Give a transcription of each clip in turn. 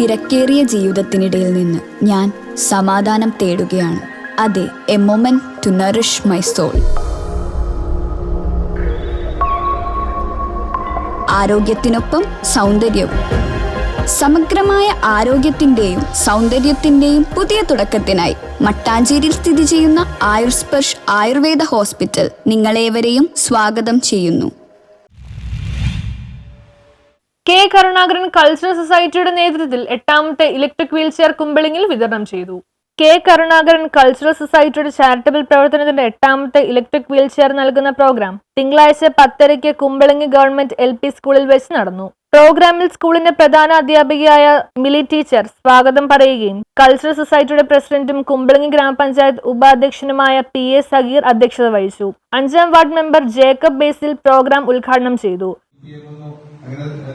തിരക്കേറിയ ജീവിതത്തിനിടയിൽ നിന്ന് ഞാൻ സമാധാനം തേടുകയാണ്. അതെ, a moment to nourish my soul. ആരോഗ്യത്തിനൊപ്പം സൗന്ദര്യവും. സമഗ്രമായ ആരോഗ്യത്തിൻ്റെയും സൗന്ദര്യത്തിൻ്റെയും പുതിയ തുടക്കത്തിനായി മട്ടാഞ്ചേരിയിൽ സ്ഥിതി ചെയ്യുന്ന ആയുർസ്പർശ് ആയുർവേദ ഹോസ്പിറ്റൽ നിങ്ങളേവരെയും സ്വാഗതം ചെയ്യുന്നു. കെ കരുണാകരൻ കൾച്ചറൽ സൊസൈറ്റിയുടെ നേതൃത്വത്തിൽ 8ാമത്തെ ഇലക്ട്രിക് വീൽചെയർ കുമ്പളങ്ങിൽ വിതരണം ചെയ്തു. കെ കരുണാകരൻ കൾച്ചറൽ സൊസൈറ്റിയുടെ ചാരിറ്റബിൾ പ്രവർത്തനത്തിന്റെ 8ാമത്തെ ഇലക്ട്രിക് വീൽചെയർ നൽകുന്ന പ്രോഗ്രാം തിങ്കളാഴ്ച 10:30 കുമ്പളങ്ങി ഗവൺമെന്റ് LP സ്കൂളിൽ വെച്ച് നടന്നു. പ്രോഗ്രാമിൽ സ്കൂളിന്റെ പ്രധാന അധ്യാപികയായ മിലി ടീച്ചർ സ്വാഗതം പറയുകയും കൾച്ചറൽ സൊസൈറ്റിയുടെ പ്രസിഡന്റും കുമ്പളങ്ങി ഗ്രാമപഞ്ചായത്ത് ഉപാധ്യക്ഷനുമായ PA സഗീർ അധ്യക്ഷത വഹിച്ചു. 5ാം വാർഡ് മെമ്പർ ജേക്കബ് ബേസിൽ പ്രോഗ്രാം ഉദ്ഘാടനം ചെയ്തു.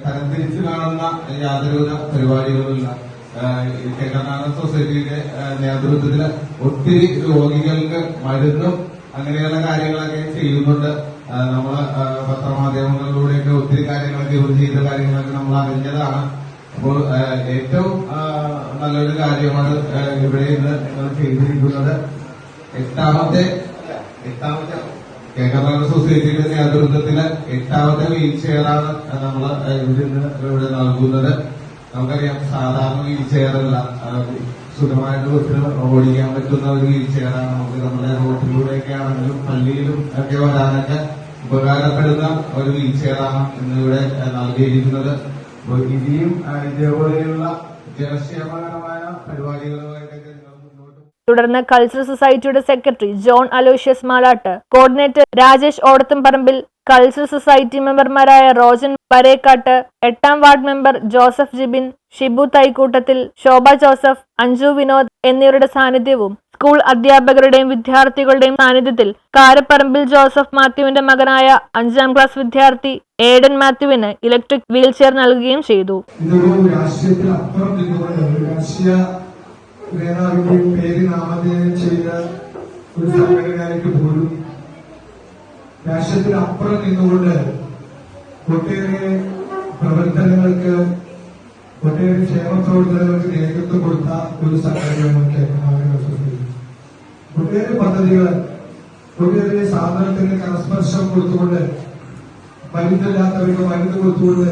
തരംതിരിച്ചു കാണുന്ന യാതൊരുവിധ പരിപാടികളുമില്ല. കർണാടക സൊസൈറ്റിയുടെ നേതൃത്വത്തിൽ ഒത്തിരി രോഗികൾക്ക് മരുന്നും അങ്ങനെയുള്ള കാര്യങ്ങളൊക്കെ ചെയ്യുന്നുണ്ട്. നമ്മള് പത്രമാധ്യമങ്ങളിലൂടെയൊക്കെ ഒത്തിരി കാര്യങ്ങളൊക്കെ ചെയ്ത കാര്യങ്ങളൊക്കെ നമ്മൾ അറിഞ്ഞതാണ്. അപ്പോൾ ഏറ്റവും നല്ലൊരു കാര്യമാണ് ഇവിടെ ഇന്ന് നിങ്ങൾ ചെയ്തിരിക്കുന്നത്. 8ാമത്തെ കർണാടക സൊസൈറ്റിയുടെ നേതൃത്വത്തില് 8ാമത്തെ വീൽ ചെയറാണ് നമ്മൾ ഇവിടെ നൽകുന്നത്. നമുക്കറിയാം, സാധാരണ വീൽ ചെയറല്ല, സുഖമായിട്ട് വീട്ടിൽ ഓടിക്കാൻ പറ്റുന്ന ഒരു വീൽ ചെയറാണ്. നമുക്ക് നമ്മുടെ റോട്ടിലൂടെയൊക്കെ ആണെങ്കിലും പള്ളിയിലും ഒക്കെ വരാനൊക്കെ ഉപകാരപ്പെടുന്ന ഒരു വീൽ ചെയറാണ് ഇന്നിവിടെ നൽകിയിരിക്കുന്നത്. അപ്പോൾ ഇനിയും ഇതേപോലെയുള്ള ജനക്ഷേമകരമായ പരിപാടികളുമായിട്ടൊക്കെ തുടർന്ന് കൾച്ചറൽ സൊസൈറ്റിയുടെ secretary John Aloysius Malattu, coordinator Rajesh Odathumparambil, cultural society മെമ്പർമാരായ റോജൻ പരേക്കാട്ട്, 8ാം ward member Joseph Jibin, Shibu Thaikoottathil, Shobha Joseph, Anju Vinod എന്നിവരുടെ സാന്നിധ്യവും സ്കൂൾ അധ്യാപകരുടെയും വിദ്യാർത്ഥികളുടെയും സാന്നിധ്യത്തിൽ കാരപ്പറമ്പിൽ ജോസഫ് മാത്യുവിന്റെ മകനായ 5ാം ക്ലാസ് വിദ്യാർത്ഥി ഏഡൻ മാത്യുവിന് ഇലക്ട്രിക് വീൽ ചെയർ നൽകുകയും ചെയ്തു. പേര് നാമധേയം ചെയ്ത ഒരു സംഘടനയ്ക്ക് പോലും രാഷ്ട്രത്തിനപ്പുറം നിന്നുകൊണ്ട് ഒട്ടേറെ പ്രവർത്തനങ്ങൾക്ക്, ഒട്ടേറെ ക്ഷേമ പ്രവർത്തനങ്ങൾക്ക് നേതൃത്വം കൊടുത്ത ഒരു സംഘടനയാണ് ഒട്ടേറെ പദ്ധതികൾ, ഒട്ടേറെ സാധനത്തിന് കരസ്പർശം കൊടുത്തുകൊണ്ട്, മരുന്നില്ലാത്തവർക്ക് മരുന്ന് കൊടുത്തുകൊണ്ട്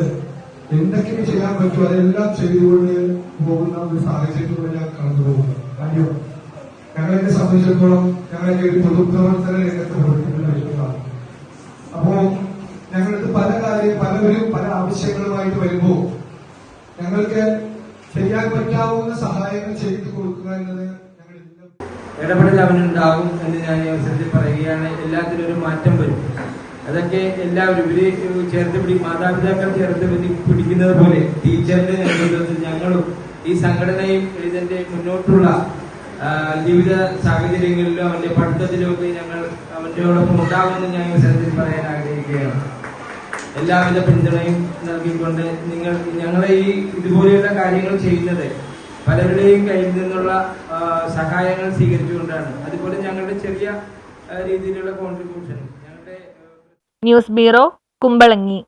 എന്തൊക്കെ ചെയ്യാൻ പറ്റുമോ അതെല്ലാം ചെയ്തുകൊണ്ട് പോകുന്ന ഒരു സാഹചര്യത്തിലൂടെ ഞാൻ കടന്നു പോകുന്നത്. കാര്യം ഞങ്ങളെ സംബന്ധിച്ചിടത്തോളം ഞങ്ങളൊക്കെ ഒരു പൊതുപ്രവർത്തന രംഗത്ത് പ്രവർത്തിക്കുന്ന വ്യക്തികളാണ്. അപ്പോ ഞങ്ങൾക്ക് പലവരും പല ആവശ്യങ്ങളുമായിട്ട് വരുമ്പോൾ ഞങ്ങൾക്ക് ചെയ്യാൻ പറ്റാവുന്ന സഹായങ്ങൾ ചെയ്തു കൊടുക്കുക എന്നത് ഇടപെടൽ അവനുണ്ടാകും എന്ന് ഞാൻ ഈ അവസരത്തിൽ പറയുകയാണ്. എല്ലാത്തിനും ഒരു മാറ്റം വരും. അതൊക്കെ എല്ലാവരും ഇവര് മാതാപിതാക്കൾ ചേർത്ത് പിടിക്കുന്നത് പോലെ ടീച്ചറിന്റെ നേതൃത്വത്തിൽ ഞങ്ങളും ഈ സംഘടനയും ഇതിന്റെ മുന്നോട്ടുള്ള ജീവിത സാഹചര്യങ്ങളിലും അവന്റെ പഠിത്തത്തിലും ഒക്കെ ഞങ്ങൾ അവന്റെയോടൊപ്പം ഉണ്ടാകുമെന്ന് ഞാൻ ഈ അവസരത്തിൽ പറയാൻ ആഗ്രഹിക്കുകയാണ്. എല്ലാവിധ പിന്തുണയും നൽകിക്കൊണ്ട് ഞങ്ങളെ ഈ ഇതുപോലെയുള്ള കാര്യങ്ങൾ ചെയ്യുന്നത് പലരുടെയും കയ്യിൽ നിന്നുള്ള സഹായങ്ങൾ സ്വീകരിച്ചുകൊണ്ടാണ്. അതുപോലെ ഞങ്ങളുടെ ചെറിയ രീതിയിലുള്ള കോൺട്രിബ്യൂഷൻ ന്യൂസ് ബ്യൂറോ, കുമ്പളങ്ങി.